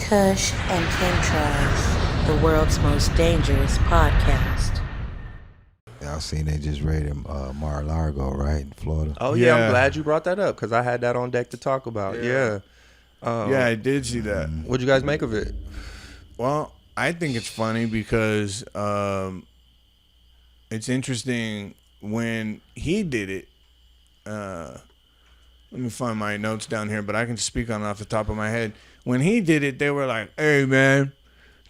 Kush and Chemtrails, the world's most dangerous podcast. Y'all seen they just raided Mar-A-Lago, right, in Florida? Oh yeah, I'm glad you brought that up because I had that on deck to talk about. Yeah, I did see that. What'd you guys make of it? Well, I think it's funny because it's interesting when he did it. Let me find my notes down here, but I can speak on it off the top of my head. When he did it, they were like, "Hey, man,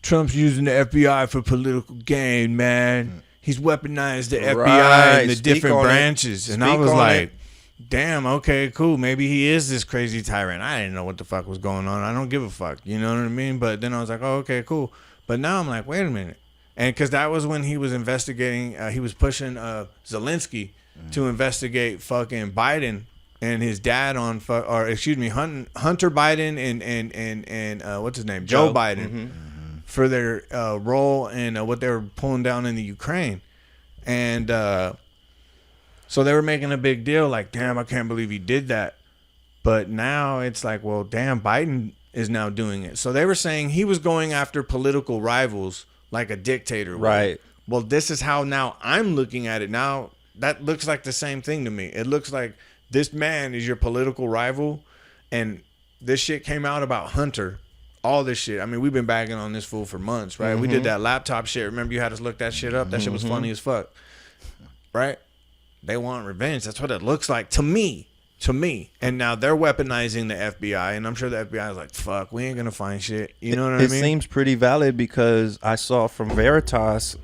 Trump's using the FBI for political gain, man. He's weaponized the FBI and the different branches." And I was like, damn, okay, cool. Maybe he is this crazy tyrant. I didn't know what the fuck was going on. I don't give a fuck. You know what I mean? But then I was like, oh, okay, cool. But now I'm like, wait a minute. And because that was when he was investigating, he was pushing Zelensky to investigate fucking Biden and his dad on, Hunter Biden and what's his name? Joe Biden for their role in what they were pulling down in the Ukraine. And so they were making a big deal like, damn, I can't believe he did that. But now it's like, well, damn, Biden is now doing it. So they were saying he was going after political rivals like a dictator would. Right. Well, this is how now I'm looking at it. Now that looks like the same thing to me. It looks like this man is your political rival, and this shit came out about Hunter. All this shit. I mean, we've been bagging on this fool for months, right? We did that laptop shit. Remember you had us look that shit up? That shit was funny as fuck. Right? They want revenge. That's what it looks like to me. And now they're weaponizing the FBI, and I'm sure the FBI is like, fuck, we ain't gonna find shit. You know what I mean? It seems pretty valid because I saw from Veritas,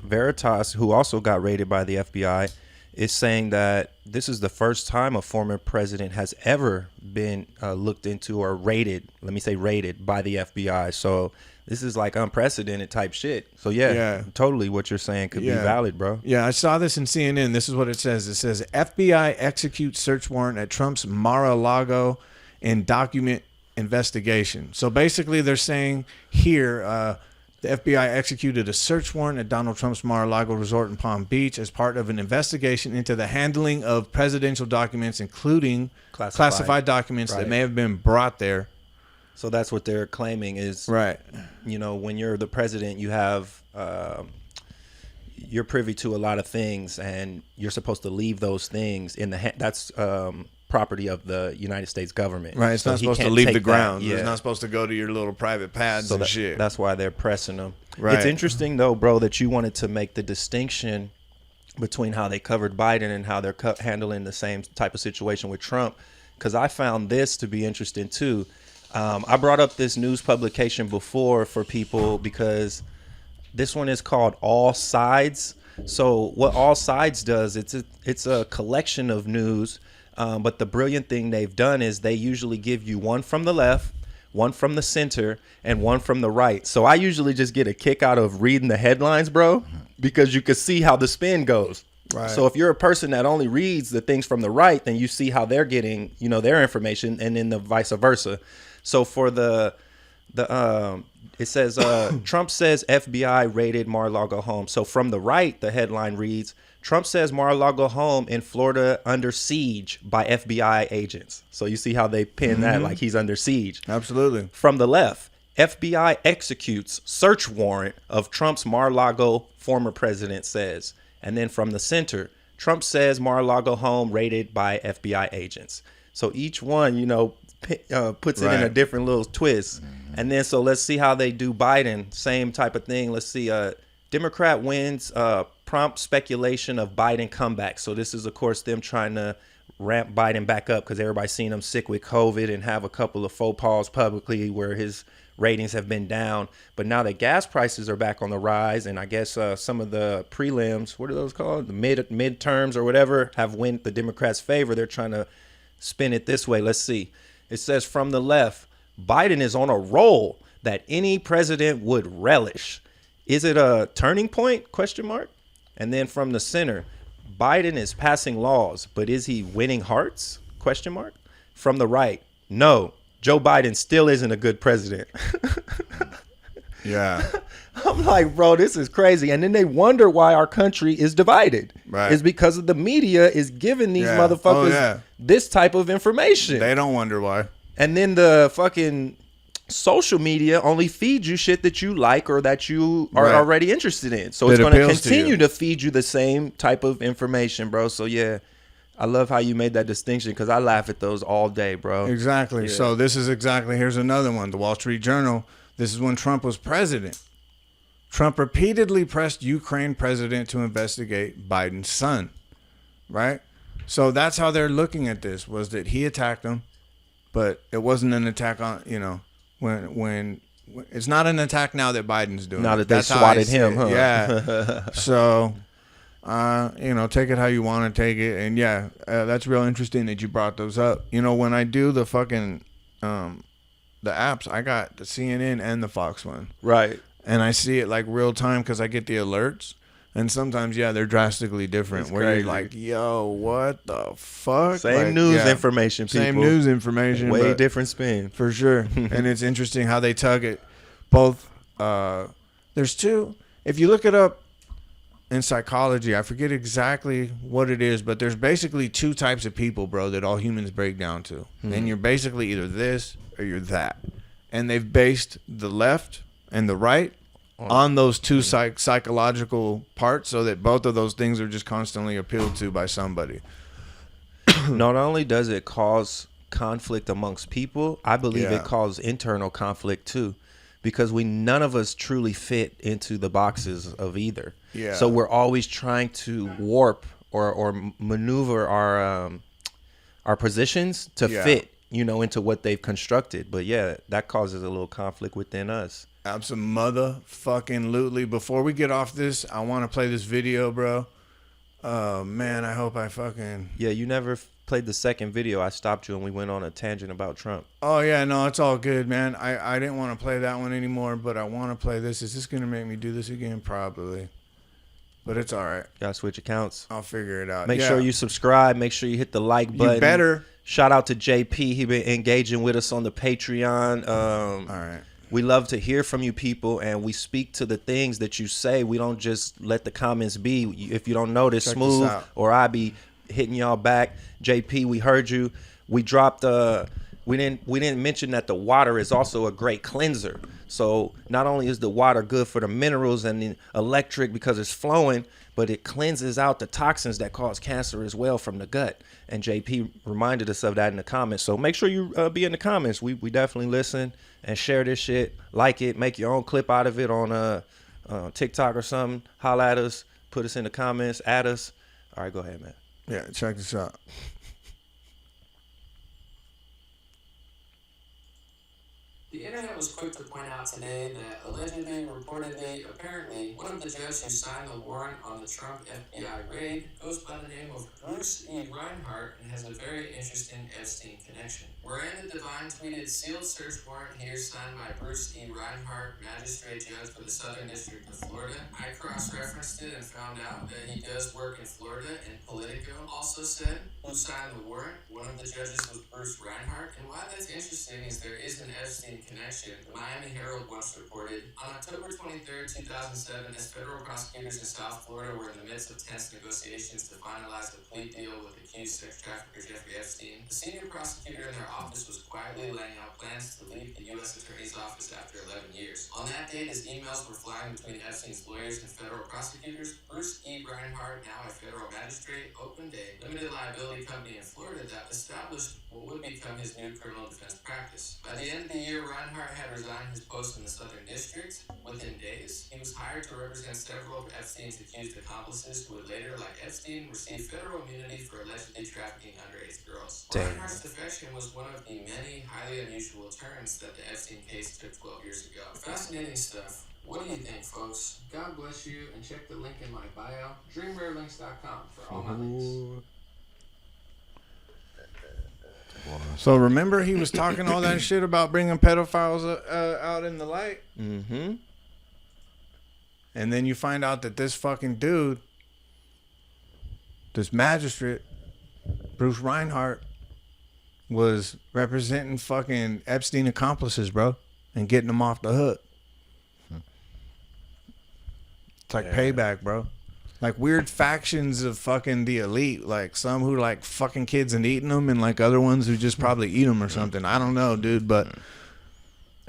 who also got raided by the FBI, is saying that this is the first time a former president has ever been looked into or raided. Let me say raided by the FBI. So this is like unprecedented type shit. So yeah, totally what you're saying could be valid, bro. Yeah, I saw this in CNN. This is what it says. It says FBI executes search warrant at Trump's Mar-A-Lago in document investigation. So basically they're saying here, the FBI executed a search warrant at Donald Trump's Mar-a-Lago resort in Palm Beach as part of an investigation into the handling of presidential documents, including classified documents that may have been brought there. So that's what they're claiming is, right? You know, when you're the president, you have, you're privy to a lot of things, and you're supposed to leave those things in the that's property of the United States government. Right, it's not supposed to leave the ground. It's not supposed to go to your little private pads and shit. That's why they're pressing them. Right. It's interesting, though, bro, that you wanted to make the distinction between how they covered Biden and how they're handling the same type of situation with Trump, because I found this to be interesting, too. I brought up this news publication before for people because this one is called All Sides. So what All Sides does, it's a collection of news. But the brilliant thing they've done is they usually give you one from the left, one from the center, and one from the right. So I usually just get a kick out of reading the headlines, bro, because you can see how the spin goes. Right. So if you're a person that only reads the things from the right, then you see how they're getting, you know, their information, and then the vice versa. So for it says Trump says FBI raided Mar-a-Lago home. So from the right, the headline reads, Trump says Mar-a-Lago home in Florida under siege by FBI agents. So you see how they pin that like he's under siege. Absolutely. From the left, FBI executes search warrant of Trump's Mar-a-Lago, former president says. And then from the center, Trump says Mar-a-Lago home raided by FBI agents. So each one, you know, puts it in a different little twist. And then so let's see how they do Biden. Same type of thing. Let's see. Democrat wins prompt speculation of Biden comeback. So this is, of course, them trying to ramp Biden back up because everybody's seen him sick with COVID and have a couple of faux pas publicly where his ratings have been down. But now that gas prices are back on the rise, and I guess some of the prelims, what are those called? The midterms or whatever, have went the Democrats' favor. They're trying to spin it this way. Let's see. It says from the left, Biden is on a roll that any president would relish. Is it a turning point? Question mark. And then from the center, Biden is passing laws, but is he winning hearts? Question mark. From the right, no, Joe Biden still isn't a good president. Yeah. I'm like, bro, this is crazy. And then they wonder why our country is divided. Right. It's because of the media is giving these motherfuckers this type of information. They don't wonder why. And then the fucking social media only feeds you shit that you like or that you are Right. already interested in. So That it's going to appeals to continue you. to feed you the same type of information, bro. So yeah, I love how you made that distinction because I laugh at those all day, bro. Exactly. Yeah. So this is exactly, here's another one. The Wall Street Journal. This is when Trump was president. Trump repeatedly pressed Ukraine president to investigate Biden's son. Right? So that's how they're looking at this, was that he attacked him, but it wasn't an attack on, you know, when it's not an attack now that Biden's doing. Now it. that they That's how swatted I see him, it. huh? Yeah. So, you know, take it how you want to take it. And yeah, that's real interesting that you brought those up. You know, when I do the fucking, the apps, I got the CNN and the Fox one. Right. And I see it like real time because I get the alerts. And sometimes, yeah, they're drastically different. It's where crazy. you're like, yo, what the fuck? Same Like, news yeah, information, people. Same news information. Way but different spin. for sure. And it's interesting how they tug it. Both, there's two. If you look it up in psychology, I forget exactly what it is, but there's basically two types of people, bro, that all humans break down to. And you're basically either this or you're that. And they've based the left and the right on those two psychological parts, so that both of those things are just constantly appealed to by somebody. Not only does it cause conflict amongst people, I believe Yeah. it causes internal conflict too, because none of us truly fit into the boxes of either. Yeah. So we're always trying to warp or maneuver our positions to Yeah. fit, you know, into what they've constructed. But yeah, that causes a little conflict within us. Absolutely. Before we get off this, I want to play this video, bro. Oh man, I hope I fucking. Yeah, you never played the second video. I stopped you and we went on a tangent about Trump. Oh yeah, no, it's all good, man. I didn't want to play that one anymore, but I want to play this. Is this gonna make me do this again? Probably, but it's all right. Gotta switch accounts. I'll figure it out. Make Yeah. sure you subscribe. Make sure you hit the like button. You better. Shout out to JP. He been engaging with us on the Patreon. All right. We love to hear from you people, and we speak to the things that you say. We don't just let the comments be. If you don't notice, Check Smooth this out. or I be hitting y'all back. JP, we heard you. We dropped. We didn't mention that the water is also a great cleanser. So not only is the water good for the minerals and the electric because it's flowing, but it cleanses out the toxins that cause cancer as well from the gut. And JP reminded us of that in the comments. So make sure you be in the comments. We definitely listen and share this shit. Like it. Make your own clip out of it on TikTok or something. Holla at us. Put us in the comments. Add us. All right, go ahead, man. Yeah, check this out. The internet was quick to point out today that allegedly, reportedly, apparently, one of the judges who signed the warrant on the Trump FBI raid goes by the name of Bruce E. Reinhardt and has a very interesting Epstein connection. Miranda Devine tweeted, "Sealed search warrant here signed by Bruce E. Reinhardt, magistrate judge for the Southern District of Florida." I cross-referenced it and found out that he does work in Florida, and Politico also said who signed the warrant. One of the judges was Bruce Reinhardt. And why that's interesting is there is an Epstein connection. The Miami Herald once reported, on October 23rd, 2007, as federal prosecutors in South Florida were in the midst of tense negotiations to finalize the plea deal with accused sex trafficker Jeffrey Epstein, the senior prosecutor in their office was quietly laying out plans to leave the U.S. Attorney's Office after 11 years. On that date, as emails were flying between Epstein's lawyers and federal prosecutors, Bruce E. Reinhardt, now a federal magistrate, opened a limited liability company in Florida that established what would become his new criminal defense practice. By the end of the year, Reinhardt had resigned his post in the Southern District. Within days, he was hired to represent several of Epstein's accused accomplices who would later, like Epstein, receive federal immunity for allegedly trafficking underage girls. Damn. Reinhardt's defection was one of the many highly unusual turns that the Epstein case took 12 years ago. Fascinating stuff. What do you think, folks? God bless you, and check the link in my bio, dreamrarelinks.com, for all my links. So remember, he was talking all that shit about bringing pedophiles out in the light, Mm-hmm. and then you find out that this fucking dude, this magistrate, Bruce Reinhardt, was representing fucking Epstein accomplices, bro, and getting them off the hook. It's like payback, bro. Like weird factions of fucking the elite, like some who like fucking kids and eating them, and like other ones who just probably eat them or something. I don't know, dude, but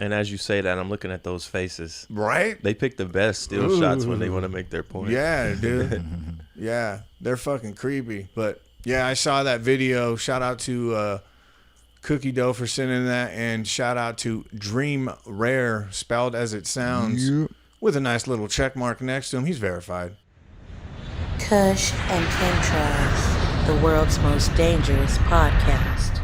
And as you say that, I'm looking at those faces. Right? They pick the best still shots when they want to make their point. Yeah, dude. Yeah, they're fucking creepy. But yeah, I saw that video. Shout out to Cookie Dough for sending that, and shout out to Dream Rare, spelled as it sounds, with a nice little check mark next to him. He's verified. Kush and Chemtrails, the world's most dangerous podcast.